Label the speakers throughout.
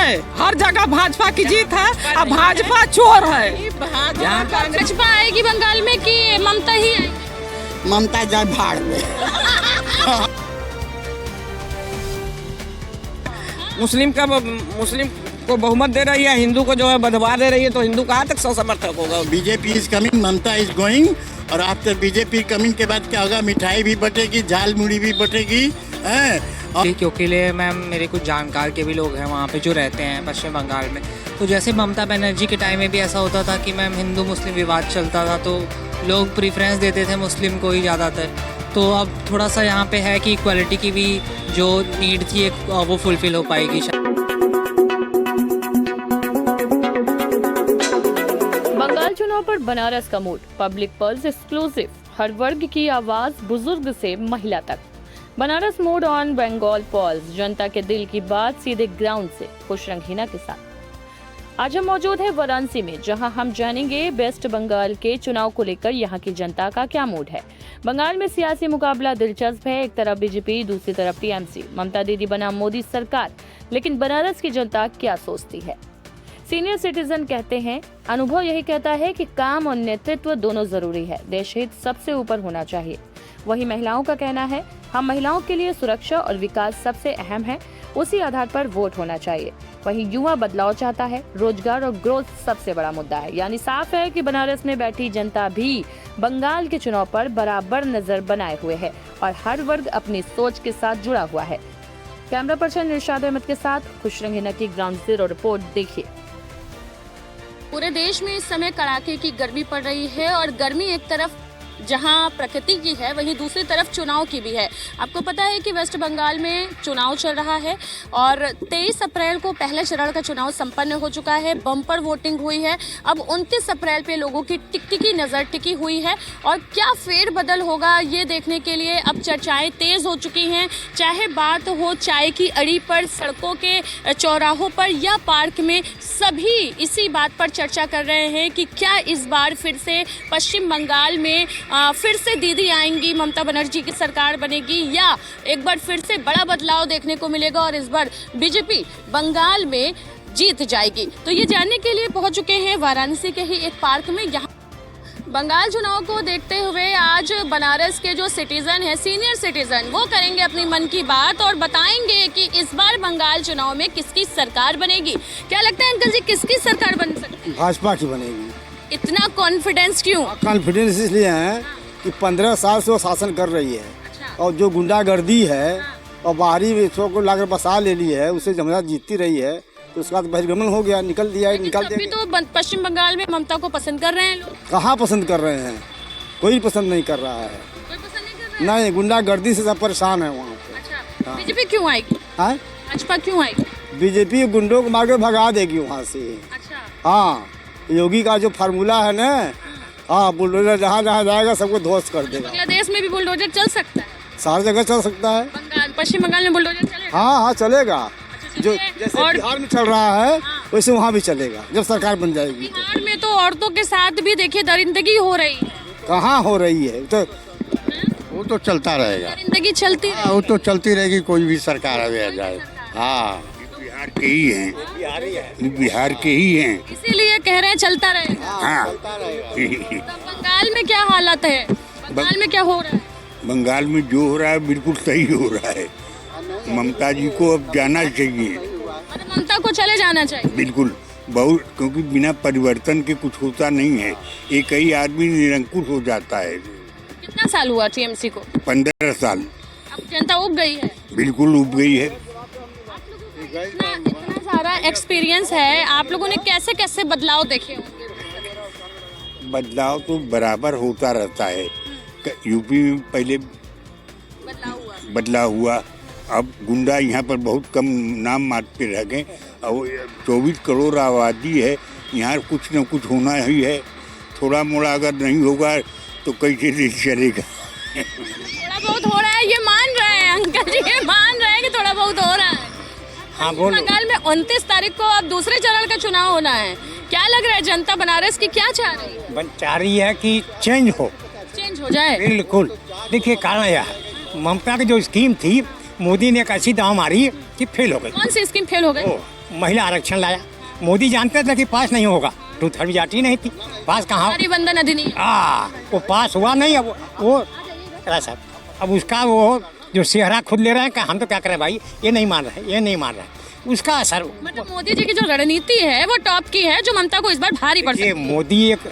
Speaker 1: है, हर जगह भाजपा की जीत है और भाजपा चोर है।
Speaker 2: भाजपा आएगी बंगाल में कि ममता ही आएगी?
Speaker 3: ममता जाए भाड़ में।
Speaker 4: मुस्लिम को बहुमत दे रही है, हिंदू को जो है बदवा दे रही है, तो हिंदू कहाँ तक सौ समर्थक होगा।
Speaker 3: BJP is coming, Mamata is going, और आफ्टर बीजेपी कमिंग के बाद क्या होगा, मिठाई भी बटेगी, झाल मुड़ी भी बटेगी।
Speaker 5: क्योंकि लिए मैम मेरे कुछ जानकार के भी लोग हैं वहाँ पे जो रहते हैं पश्चिम बंगाल में, तो जैसे ममता बनर्जी के टाइम में भी ऐसा होता था कि मैम हिंदू मुस्लिम विवाद चलता था, तो लोग प्रेफरेंस देते थे मुस्लिम को ही ज़्यादातर। तो अब थोड़ा सा यहाँ पे है कि इक्वालिटी की भी जो नीड थी वो फुलफिल हो पाएगी।
Speaker 2: बंगाल चुनाव पर बनारस का मूड, पब्लिक पल्स एक्सक्लूसिव, हर वर्ग की आवाज, बुजुर्ग से महिला तक। Banaras mood on Bengal pulse, जनता के दिल की बात सीधे ग्राउंड से खुश रंगीना के साथ। आज हम मौजूद हैं वाराणसी में, जहां हम जानेंगे वेस्ट बंगाल के चुनाव को लेकर यहां की जनता का क्या मूड है। बंगाल में सियासी मुकाबला दिलचस्प है, एक तरफ बीजेपी, दूसरी तरफ टीएमसी, ममता दीदी बनाम मोदी सरकार। लेकिन बनारस की जनता क्या सोचती है? सीनियर सिटीजन कहते हैं, अनुभव यही कहता है कि काम और नेतृत्व दोनों जरूरी है, देश हित सबसे ऊपर होना चाहिए। वही महिलाओं का कहना है, हम महिलाओं के लिए सुरक्षा और विकास सबसे अहम है, उसी आधार पर वोट होना चाहिए। वहीं युवा बदलाव चाहता है, रोजगार और ग्रोथ सबसे बड़ा मुद्दा है। यानी साफ है कि बनारस में बैठी जनता भी बंगाल के चुनाव पर बराबर नजर बनाए हुए है और हर वर्ग अपनी सोच के साथ जुड़ा हुआ है। कैमरा पर्सन इरशाद अहमद के साथ खुश रंगीना की ग्राउंड जीरो रिपोर्ट देखिए। पूरे देश में इस समय कड़ाके की गर्मी पड़ रही है और गर्मी एक तरफ जहां प्रकृति की है, वहीं दूसरी तरफ चुनाव की भी है। आपको पता है कि वेस्ट बंगाल में चुनाव चल रहा है और 23 अप्रैल को पहले चरण का चुनाव संपन्न हो चुका है, बम्पर वोटिंग हुई है। अब 29 अप्रैल पे लोगों की टिकटिकी नज़र टिकी हुई है और क्या फेरबदल होगा ये देखने के लिए अब चर्चाएं तेज हो चुकी हैं। चाहे बात हो चाय की अड़ी पर, सड़कों के चौराहों पर या पार्क में, सभी इसी बात पर चर्चा कर रहे हैं कि क्या इस बार फिर से पश्चिम बंगाल में फिर से दीदी आएंगी, ममता बनर्जी की सरकार बनेगी, या एक बार फिर से बड़ा बदलाव देखने को मिलेगा और इस बार बीजेपी बंगाल में जीत जाएगी। तो ये जानने के लिए पहुंच चुके हैं वाराणसी के ही एक पार्क में। यहाँ बंगाल चुनाव को देखते हुए आज बनारस के जो सिटीजन है, सीनियर सिटीजन, वो करेंगे अपनी मन की बात और बताएंगे कि इस बार बंगाल चुनाव में किसकी सरकार बनेगी। क्या लगता है अंकल जी, किसकी सरकार बन सकती है?
Speaker 6: भाजपा की बनेगी।
Speaker 2: इतना कॉन्फिडेंस क्यों?
Speaker 6: कॉन्फिडेंस इसलिए है कि 15 साल से वो शासन कर रही है।
Speaker 2: अच्छा।
Speaker 6: और जो गुंडागर्दी है और बाहरी विषयों को लाकर बसा ले ली है, उससे जमना जीतती रही है, तो उसका बहिर्गमन हो गया, निकल दिया, निकल दिया।
Speaker 2: तो पश्चिम बंगाल में ममता को पसंद कर रहे हैं लोग?
Speaker 6: कहाँ पसंद कर रहे हैं? कोई पसंद नहीं कर रहा है।
Speaker 2: कोई पसंद नहीं कर रहा है?
Speaker 6: नहीं, गुंडागर्दी से सब परेशान है वहाँ पे।
Speaker 2: अच्छा, बीजेपी क्यों आएगी? भाजपा क्यों आएगी?
Speaker 6: बीजेपी गुंडों को मार के भगा देगी वहाँ से।
Speaker 2: अच्छा।
Speaker 6: हाँ, योगी का जो फार्मूला है ना, हाँ, बुलडोजर जहाँ जहाँ जाएगा सबको ध्वस्त कर देगा।
Speaker 2: बांग्लादेश में भी बुलडोजर चल सकता है?
Speaker 6: सारी जगह चल सकता है।
Speaker 2: पश्चिम बंगाल में बुलडोजर चलेगा?
Speaker 6: हाँ, चलेगा। जो जैसे
Speaker 2: और
Speaker 6: बिहार में चल रहा है वैसे वहाँ भी चलेगा जब सरकार बन जाएगी।
Speaker 2: बिहार में तो औरतों के साथ भी देखिए दरिंदगी हो रही है।
Speaker 6: कहाँ हो रही है? तो
Speaker 3: वो तो चलता रहेगा,
Speaker 2: दरिंदगी चलती है।
Speaker 3: वो तो चलती रहेगी, कोई भी सरकार आ जाए। हाँ,
Speaker 7: बिहार के ही हैं, बिहार के ही हैं,
Speaker 2: इसीलिए कह रहे हैं चलता रहेगा।
Speaker 7: हाँ।
Speaker 2: तो बंगाल में क्या हालत है? बंगाल में क्या हो रहा है?
Speaker 7: बंगाल में जो हो रहा है बिल्कुल सही हो रहा है। ममता जी को अब जाना चाहिए,
Speaker 2: ममता को चले जाना चाहिए
Speaker 7: बिल्कुल। बहुत, क्योंकि बिना परिवर्तन के कुछ होता नहीं है। एक ही आदमी निरंकुश हो जाता है।
Speaker 2: कितना साल हुआ टीएमसी को?
Speaker 7: 15 साल।
Speaker 2: अब जनता उब गई है?
Speaker 7: बिल्कुल उब गई है।
Speaker 2: इतना सारा एक्सपीरियंस है, आप लोगों ने कैसे कैसे बदलाव देखे होंगे?
Speaker 7: बदलाव तो बराबर होता रहता है। यूपी में पहले बदलाव हुआ, अब गुंडा यहाँ पर बहुत कम नाम मात्र पे रह गए। और 24 करोड़ आबादी है, यहाँ कुछ न कुछ होना ही है। थोड़ा मोड़ा अगर नहीं होगा तो कैसे देश चलेगा।
Speaker 2: थोड़ा बहुत हो रहा है, ये मान रहे हैं अंकल जी, ये मान रहे हैं कि थोड़ा बहुत हो रहा है।
Speaker 6: हाँ, बोलो।
Speaker 2: बंगाल में 29 तारीख को अब दूसरे चरण का चुनाव होना है। क्या लग रहा है जनता बनारस की क्या चाह रही है?
Speaker 8: चाह रही है कि चेंज हो
Speaker 2: जाए।
Speaker 8: बिल्कुल। देखिए कारण यह है, ममता की जो स्कीम थी मोदी ने एक ऐसी दाव मारी कि फेल हो गई।
Speaker 2: कौन सी स्कीम फेल हो गई?
Speaker 8: वो महिला आरक्षण लाया, मोदी जानते थे कि पास नहीं होगा, 2/3 मेजॉरिटी नहीं थी, पास कहाँ?
Speaker 2: नारी बंधन अधिनियम
Speaker 8: वो पास हुआ नहीं। अब वो साहब, अब उसका वो जो सेहरा खुद ले रहे हैं कि हम तो क्या करें भाई, ये नहीं मान रहे, ये नहीं मान रहे, उसका असर।
Speaker 2: मतलब मोदी जी की जो रणनीति है वो टॉप की है, जो ममता को इस बार भारी पड़ सकती
Speaker 8: ये
Speaker 2: है।
Speaker 8: मोदी एक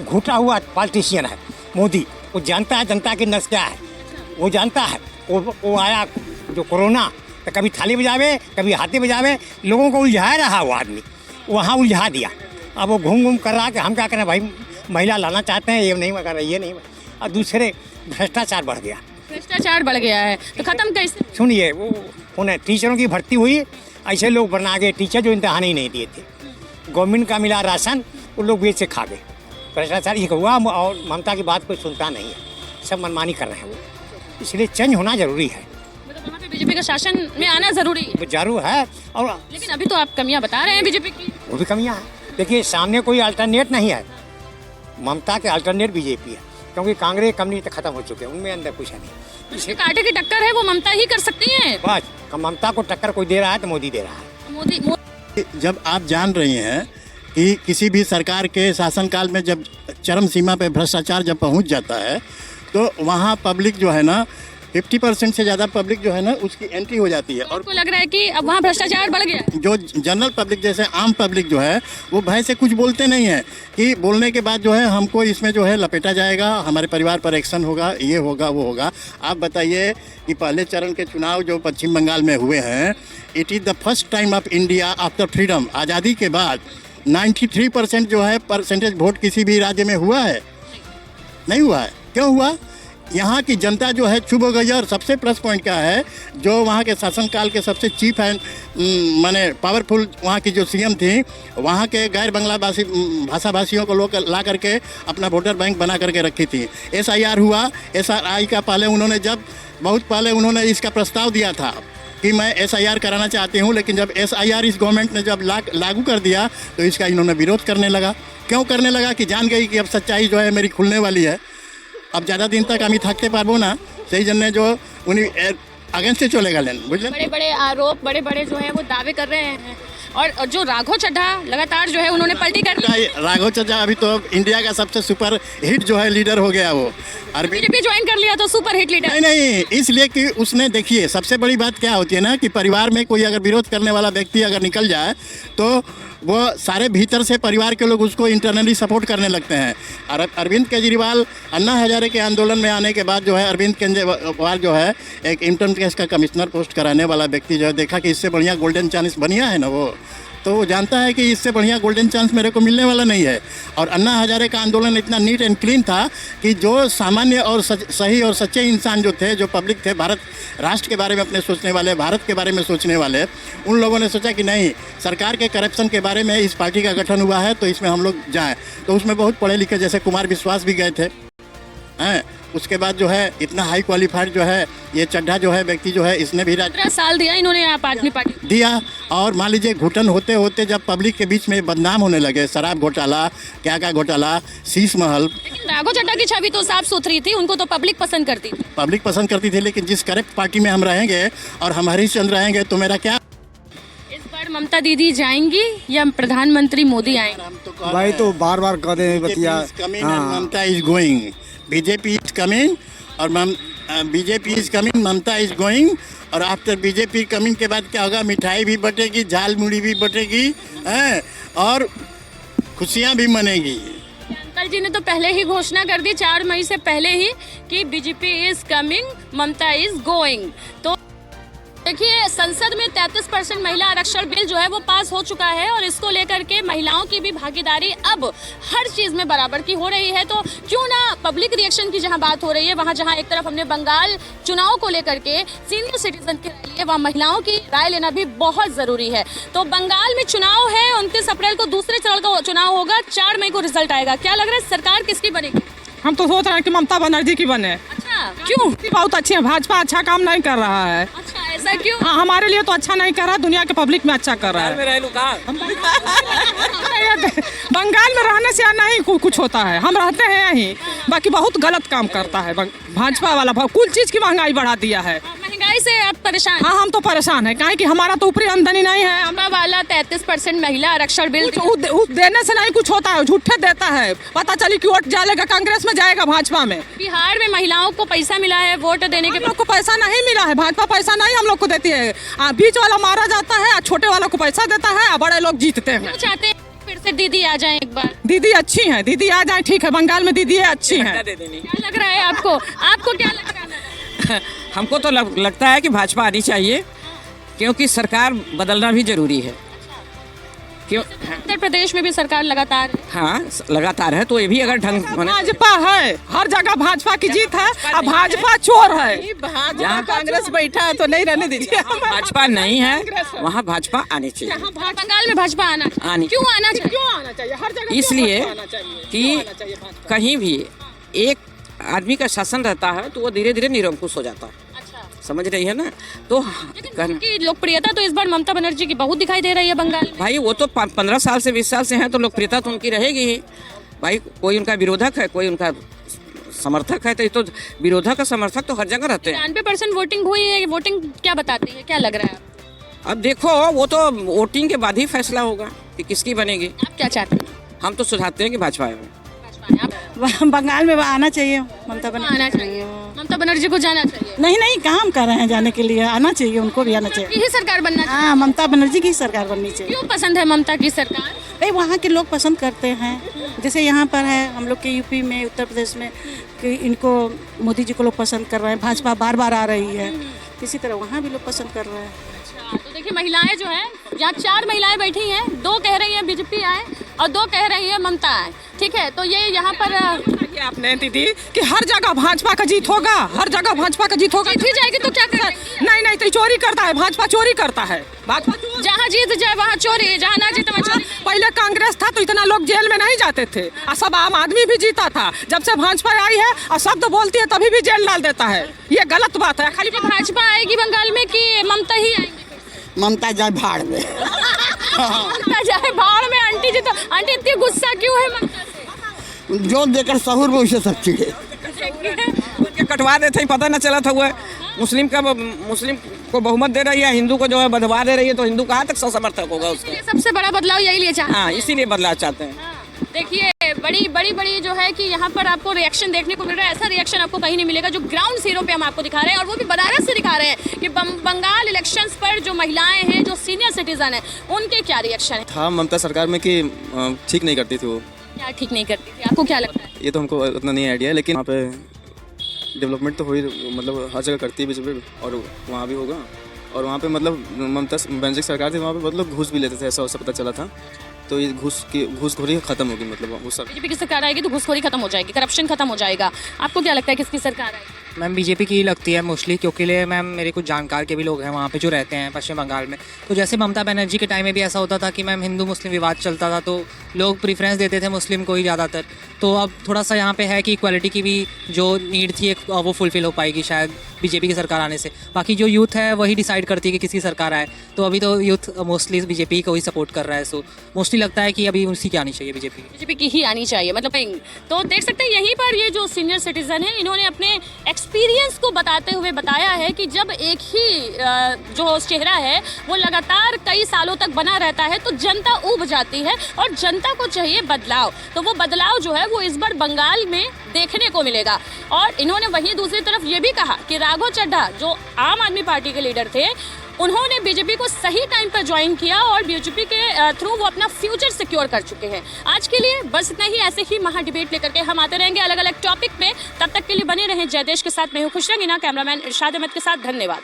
Speaker 8: घुटा हुआ पॉलिटिशियन है। मोदी वो जानता है जनता की नस क्या है, वो जानता है। वो आया जो कोरोना, तो कभी थाली बजावे कभी हाथी बजावे, लोगों को उलझा रहा वो आदमी, वहाँ उलझा दिया। अब वो घूम कर रहा कि हम क्या करें भाई, महिला लाना चाहते हैं, ये नहीं कर रहे, ये नहीं। और दूसरे भ्रष्टाचार बढ़ गया,
Speaker 2: भ्रष्टाचार बढ़ गया है, तो खत्म कैसे?
Speaker 8: सुनिए, वो उन्हें टीचरों की भर्ती हुई, ऐसे लोग बना गए टीचर जो इम्तहान ही नहीं दिए थे, गवर्नमेंट का मिला राशन, वो लोग बेच से खा गए। भ्रष्टाचार ये हुआ, और ममता की बात कोई सुनता नहीं है, सब मनमानी कर रहे हैं वो, इसलिए चेंज होना जरूरी है।
Speaker 2: मतलब वहाँ पे बीजेपी का शासन में आना जरूरी है।
Speaker 8: वो जरूर है। और
Speaker 2: लेकिन अभी तो आप कमियां बता रहे हैं बीजेपी की।
Speaker 8: वो भी कमियां हैं। देखिए, सामने कोई अल्टरनेट नहीं है, ममता के अल्टरनेट बीजेपी है, क्योंकि कांग्रेस कम्युनिस्ट खत्म हो चुके हैं, उनमें अंदर कुछ है नहीं।
Speaker 2: इसके कांटे की टक्कर है वो ममता ही कर सकती हैं।
Speaker 8: बस ममता को टक्कर कोई दे रहा है तो मोदी दे रहा है।
Speaker 2: मोदी
Speaker 3: जब आप जान रही हैं कि किसी भी सरकार के शासनकाल में जब चरम सीमा पे भ्रष्टाचार जब पहुंच जाता है, तो वहाँ पब्लिक जो है ना, 50% से ज़्यादा पब्लिक जो है ना, उसकी एंट्री हो जाती है। और
Speaker 2: आपको लग रहा है कि अब वहाँ भ्रष्टाचार बढ़ गया?
Speaker 3: जो जनरल पब्लिक, जैसे आम पब्लिक जो है, वो भय से कुछ बोलते नहीं है कि बोलने के बाद जो है हमको इसमें जो है लपेटा जाएगा, हमारे परिवार पर एक्शन होगा, ये होगा, वो होगा। आप बताइए कि पहले चरण के चुनाव जो पश्चिम बंगाल में हुए हैं, it is the first time of India after freedom, आज़ादी के बाद 93% जो है परसेंटेज वोट किसी भी राज्य में हुआ है? नहीं हुआ है। क्यों हुआ? यहाँ की जनता जो है चुप हो गई। और सबसे प्लस पॉइंट क्या है, जो वहाँ के शासनकाल के सबसे चीफ एंड माने पावरफुल वहाँ की जो सीएम थी, वहाँ के गैर बंगला भाषा भाषियों को लोग ला करके अपना वोटर बैंक बना करके रखी थी। SIR हुआ, SRI का पहले उन्होंने बहुत पहले उन्होंने इसका प्रस्ताव दिया था कि मैं SIR कराना चाहती हूँ, लेकिन जब SIR इस गवर्नमेंट ने जब लागू कर दिया तो इसका इन्होंने विरोध करने लगा। क्यों करने लगा? कि जान गई कि अब सच्चाई जो है मेरी खुलने वाली है, अब ज़्यादा दिन तक আমি থাকতে পারবো না, সেই জন্য जो उन्हीं अगेंस्ट चले गए, बुझलें?
Speaker 2: बड़े बड़े आरोप, बड़े बड़े जो है वो दावे कर रहे हैं। और जो राघव चड्ढा लगातार जो है उन्होंने पलटी कर ली।
Speaker 3: राघव चड्ढा अभी तो इंडिया का सबसे सुपर हिट जो है लीडर हो गया वो। और
Speaker 2: बीजेपी ज्वाइन कर लिया तो सुपर हिट लीडर?
Speaker 3: नहीं, इसलिए कि उसने, देखिए सबसे बड़ी बात क्या होती है ना, कि परिवार में कोई अगर विरोध करने वाला व्यक्ति अगर निकल जाए तो वो सारे भीतर से परिवार के लोग उसको इंटरनली सपोर्ट करने लगते हैं। और अरविंद केजरीवाल अन्ना हजारे के आंदोलन में आने के बाद जो है, अरविंद केजरीवाल जो है एक इनकम टैक्स का कमिश्नर पोस्ट कराने वाला व्यक्ति जो है, देखा कि इससे बढ़िया गोल्डन चांस बनिया है ना वो, तो वो जानता है कि इससे बढ़िया गोल्डन चांस मेरे को मिलने वाला नहीं है। और अन्ना हजारे का आंदोलन इतना नीट एंड क्लीन था कि जो सामान्य और सही और सच्चे इंसान जो थे, जो पब्लिक थे, भारत राष्ट्र के बारे में अपने सोचने वाले, भारत के बारे में सोचने वाले, उन लोगों ने सोचा कि नहीं, सरकार के करप्शन के बारे में इस पार्टी का गठन हुआ है तो इसमें हम लोग जाएँ। तो उसमें बहुत पढ़े लिखे जैसे कुमार विश्वास भी गए थे हैं। उसके बाद जो है इतना हाई क्वालिफाइड जो है ये चड्ढा जो है व्यक्ति जो है, इसने भी
Speaker 2: 15 साल दिया इन्होंने आप आदमी पार्टी
Speaker 3: दिया। और मान लीजिए घुटन होते होते जब पब्लिक के बीच में बदनाम होने लगे, शराब घोटाला, क्या घोटाला, शीश महल।
Speaker 2: लेकिन राघव चड्ढा की छवि तो साफ सुथरी थी, उनको तो पब्लिक पसंद करती थी।
Speaker 3: पब्लिक पसंद करती थी, लेकिन जिस करेक्ट पार्टी में हम रहेंगे और हम हरीश चंद्र रहेंगे तो मेरा क्या।
Speaker 2: इस बार ममता दीदी जाएंगी या प्रधानमंत्री मोदी आएंगे?
Speaker 6: भाई तो बार बार कह रहे हैं बतिया।
Speaker 3: Mamata is going, BJP is coming और BJP is coming, Mamata is going. और आफ्टर बीजेपी कमिंग के बाद क्या होगा, मिठाई भी बटेगी, झाल मुड़ी भी बटेगी, हैं, और खुशियाँ भी मनेगी।
Speaker 2: अंकल जी ने तो पहले ही घोषणा कर दी 4 मई से पहले ही कि BJP is coming, Mamata is going. तो देखिए, संसद में 33% महिला आरक्षण बिल जो है वो पास हो चुका है और इसको लेकर के महिलाओं की भी भागीदारी अब हर चीज में बराबर की हो रही है। तो क्यों ना पब्लिक रिएक्शन की जहां बात हो रही है, वहां जहां एक तरफ हमने बंगाल चुनाव को लेकर के सीनियर सिटीजन के लिए, वहां महिलाओं की राय लेना भी बहुत जरूरी है। तो बंगाल में चुनाव है, 29 अप्रैल को दूसरे चरण का चुनाव होगा, 4 मई को रिजल्ट आएगा। क्या लग रहा है सरकार किसकी बनेगी?
Speaker 1: हम तो सोच रहे हैं कि ममता बनर्जी की बने।
Speaker 2: अच्छा, क्यों?
Speaker 1: बहुत अच्छी है, भाजपा अच्छा काम नहीं कर रहा है।
Speaker 2: अच्छा, ऐसा क्यों?
Speaker 1: हाँ, हमारे लिए तो अच्छा नहीं कर रहा, दुनिया के पब्लिक में अच्छा कर रहा है। बंगाल में रहने से नहीं कुछ होता है, हम रहते हैं यहीं, बाकी बहुत गलत काम करता है भाजपा वाला। कुल चीज की महंगाई बढ़ा दिया है।
Speaker 2: महंगाई
Speaker 9: से आप परेशान?
Speaker 1: हाँ हम तो परेशान है, काहे कि हमारा तो ऊपरी आमदनी नहीं है।
Speaker 9: हमारा वाला 33% महिला आरक्षण बिल
Speaker 1: देने से नहीं कुछ होता है, झूठे देता है। पता चली कि वोट जाएगा कांग्रेस में, जाएगा भाजपा में।
Speaker 9: बिहार में महिलाओं को पैसा मिला है वोट देने के?
Speaker 1: हम लोग को पैसा नहीं मिला है, भाजपा पैसा नहीं हम लोग को देती है। बीच वाला मारा जाता है, छोटे वालों को पैसा देता है, बड़े लोग जीतते हैं।
Speaker 9: चाहते हैं फिर से दीदी आ जाए एक बार?
Speaker 1: दीदी अच्छी है, दीदी आ जाए, ठीक है। बंगाल में दीदी अच्छी है।
Speaker 9: क्या लग रहा है आपको? आपको क्या लग रहा है?
Speaker 4: हमको तो लगता है कि भाजपा आनी चाहिए, क्योंकि सरकार बदलना भी जरूरी है। क्यों?
Speaker 9: उत्तर प्रदेश में भी सरकार लगातार
Speaker 4: हाँ लगातार है, तो ये भी अगर ढंग
Speaker 1: भाजपा है, हर जगह भाजपा की जीत है। अब भाजपा चोर है,
Speaker 4: जहाँ
Speaker 1: कांग्रेस बैठा है तो नहीं रहने दीजिए।
Speaker 4: भाजपा नहीं है वहाँ भाजपा आनी चाहिए।
Speaker 9: बंगाल में भाजपा आना क्यों आना चाहिए?
Speaker 1: क्यों आना चाहिए? हर जगह
Speaker 4: इसलिए कि कहीं भी एक आदमी का शासन रहता है तो वो धीरे धीरे निरंकुश हो जाता है। समझ रही है ना? तो
Speaker 9: उनकी लोकप्रियता तो इस बार ममता बनर्जी की बहुत दिखाई दे रही है बंगाल में।
Speaker 4: भाई वो तो 15 साल से 20 साल से हैं, तो लोकप्रियता तो उनकी रहेगी ही। भाई कोई उनका विरोधक है, कोई उनका समर्थक है, तो ये तो विरोधक का समर्थक तो हर जगह रहते हैं।
Speaker 9: 90% वोटिंग हुई है। वोटिंग क्या बताती है, क्या लग रहा है?
Speaker 4: अब देखो वो तो वोटिंग के बाद ही फैसला होगा कि किसकी बनेगी।
Speaker 9: आप क्या चाहते हैं?
Speaker 4: हम तो सुझाते हैं कि भाजपा आए।
Speaker 1: बंगाल में आना चाहिए, ममता बनर्जी
Speaker 9: आना चाहिए, ममता बनर्जी को जाना चाहिए।
Speaker 1: नहीं काम कर रहे हैं जाने के लिए, आना चाहिए, उनको भी आना चाहिए।
Speaker 9: यही सरकार बनना चाहिए।
Speaker 1: हाँ ममता बनर्जी की सरकार बननी चाहिए।
Speaker 9: क्यों पसंद है ममता की सरकार?
Speaker 1: भाई वहाँ के लोग पसंद करते हैं, जैसे यहाँ पर है हम लोग के यूपी में, उत्तर प्रदेश में, कि इनको मोदी जी को लोग पसंद कर रहे हैं, भाजपा बार बार आ रही है, इसी तरह वहाँ भी लोग पसंद कर रहे हैं।
Speaker 9: तो देखिए महिलाएं जो हैं, यहाँ 4 महिलाएं बैठी हैं, 2 कह रही हैं बीजेपी आए और 2 कह रही है ममता आए। ठीक है, तो ये यहाँ पर
Speaker 1: आपने दीदी कि हर जगह भाजपा का जीत होगा, हर जगह भाजपा का जीत होगा।
Speaker 9: जीत जाएगी तो क्या करें?
Speaker 1: नहीं तो चोरी करता है, भाजपा चोरी करता है। भाजपा
Speaker 9: जहाँ जीत जाए वहाँ चोरी, जहाँ ना जीते वहाँ चोरी।
Speaker 1: पहले कांग्रेस था तो इतना लोग जेल में नहीं जाते थे, और सब आम आदमी भी जीता था। जब से भाजपा आई है और शब्द बोलती है तभी भी जेल डाल देता है, ये गलत बात है।
Speaker 9: खाली भाजपा आएगी बंगाल में कि ममता ही आएगी?
Speaker 3: ममता जाए भाड़ में।
Speaker 9: ममता जाए भाड़ में। आंटी जी तो आंटी इतनी गुस्सा क्यों है ममता से?
Speaker 3: जो देकर सहूर में उसे सब चीज़ें
Speaker 4: उनके कटवा देते ही पता न चला था। वो मुस्लिम को बहुमत दे रही है, हिंदू को जो है बदवा दे रही है, तो हिंदू कहाँ तक समर्थक होगा उसका?
Speaker 9: सबसे बड़ा बदलाव यही लिए चाहते हैं।
Speaker 4: हाँ इसीलिए बदलाव चाहते हैं।
Speaker 9: देखिए बड़ी जो है कि यहाँ पर आपको रिएक्शन देखने को मिल रहा है। ऐसा रिएक्शन आपको कहीं नहीं मिलेगा जो ग्राउंड जीरो पे हम आपको दिखा रहे हैं, और वो भी बनारस से दिखा रहे हैं कि बंगाल इलेक्शंस पर जो महिलाएं हैं, जो सीनियर सिटीजन हैं, उनके क्या रिएक्शन है।
Speaker 10: था ममता सरकार में कि ठीक नहीं करती थी वो।
Speaker 9: क्या ठीक नहीं करती थी? आपको क्या लगता है?
Speaker 10: ये तो हमको उतना नहीं आइडिया है, लेकिन वहाँ पे डेवलपमेंट तो हो ही, मतलब हर जगह करती है बीजेपी, और वहाँ भी होगा। और वहाँ पे मतलब ममता बनर्जी सरकार थी, वहाँ पे मतलब घूस भी लेते थे, ऐसा पता चला था। तो ये घूसखोरी खत्म होगी, मतलब वो सब
Speaker 9: बीजेपी की सरकार आएगी तो घूसखोरी खत्म हो जाएगी, करप्शन खत्म हो जाएगा। आपको क्या लगता है किसकी सरकार आएगी?
Speaker 5: मैम बीजेपी की ही लगती है मोस्टली, क्योंकि मैम मेरे कुछ जानकार के भी लोग हैं वहाँ पे जो रहते हैं पश्चिम बंगाल में। तो जैसे ममता बनर्जी के टाइम में भी ऐसा होता था कि मैम हिंदू मुस्लिम विवाद चलता था, तो लोग प्रीफ्रेंस देते थे मुस्लिम को ही ज़्यादातर। तो अब थोड़ा सा यहाँ पे है कि इक्वालिटी की भी जो नीड थी वो फुलफिल हो पाएगी शायद बीजेपी की सरकार आने से। बाकी जो यूथ है वही डिसाइड करती है कि किसकी सरकार आए, तो अभी तो यूथ मोस्टली बीजेपी को ही सपोर्ट कर रहा है। सो मोस्टली लगता है कि अभी उसी की आनी चाहिए, बीजेपी की
Speaker 9: ही आनी चाहिए। मतलब तो देख सकते हैं यहीं पर ये जो सीनियर सिटीजन है, इन्होंने अपने एक्सपीरियंस को बताते हुए बताया है कि जब एक ही जो चेहरा है वो लगातार कई सालों तक बना रहता है तो जनता ऊब जाती है, और जनता को चाहिए बदलाव। तो वो बदलाव जो है वो इस बार बंगाल में देखने को मिलेगा। और इन्होंने वहीं दूसरी तरफ ये भी कहा कि राघव चड्ढा जो आम आदमी पार्टी के लीडर थे, उन्होंने बीजेपी को सही टाइम पर ज्वाइन किया और बीजेपी के थ्रू वो अपना फ्यूचर सिक्योर कर चुके हैं। आज के लिए बस इतना ही। ऐसे ही महा डिबेट लेकर के हम आते रहेंगे अलग अलग टॉपिक पे। तब तक के लिए बने रहें जयदेश के साथ। मैं हूँ खुश रंगीना, कैमरामैन इरशाद अहमद के साथ। धन्यवाद।